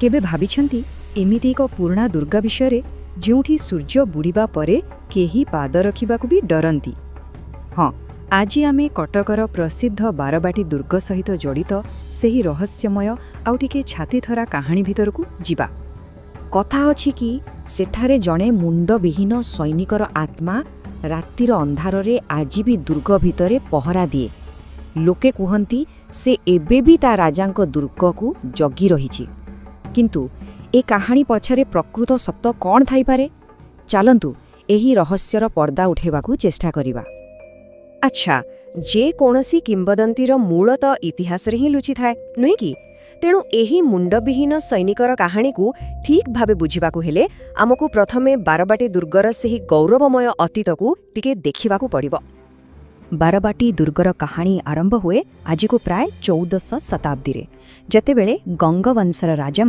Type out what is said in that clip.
केबे भाबिछंती एमिति एक पुराणा दुर्गा विषय जोठी सूर्य बुड़ीबा परे केही पाद रखिबाकू भी डरंती। हाँ, आज आमे कटकर प्रसिद्ध बारबाटी दुर्ग सहित जड़ित सेही रहस्यमय आउ टिके छातीथरा कहानी भितरकू जिबा। कथा अछि कि सेठारे जणे मुंडविहीन सैनिकर आत्मा रातिर अंधारे आज भी दुर्ग भितरे पहरा दिए। लोके कुहंती से एबे भी ता राजांक दुर्ग को जगी रहिछि। किंतु ए कहानी पछरे प्रकृत सत्य कौन थाई पारे? चलंतु एही रहस्यर पर्दा उठेबाकू चेष्टा करिबा। अच्छा, जे कोनसी किंबदंतीर मूल तो इतिहास रे ही लुचि थाए नुहे कि? तेणु एही मुंडविहीन सैनिकर कहानी को ठीक भावे बुझिबाकू हेले आमको प्रथमे बारबाटी दुर्गर सेही गौरवमय अतीत को टिके देखिबाकू पड़िबो। बारबाटी दुर्गर कहानी आरंभ हुए आज को प्राय 14 शताब्दी रे, जतेबेले गंगवंशर राजा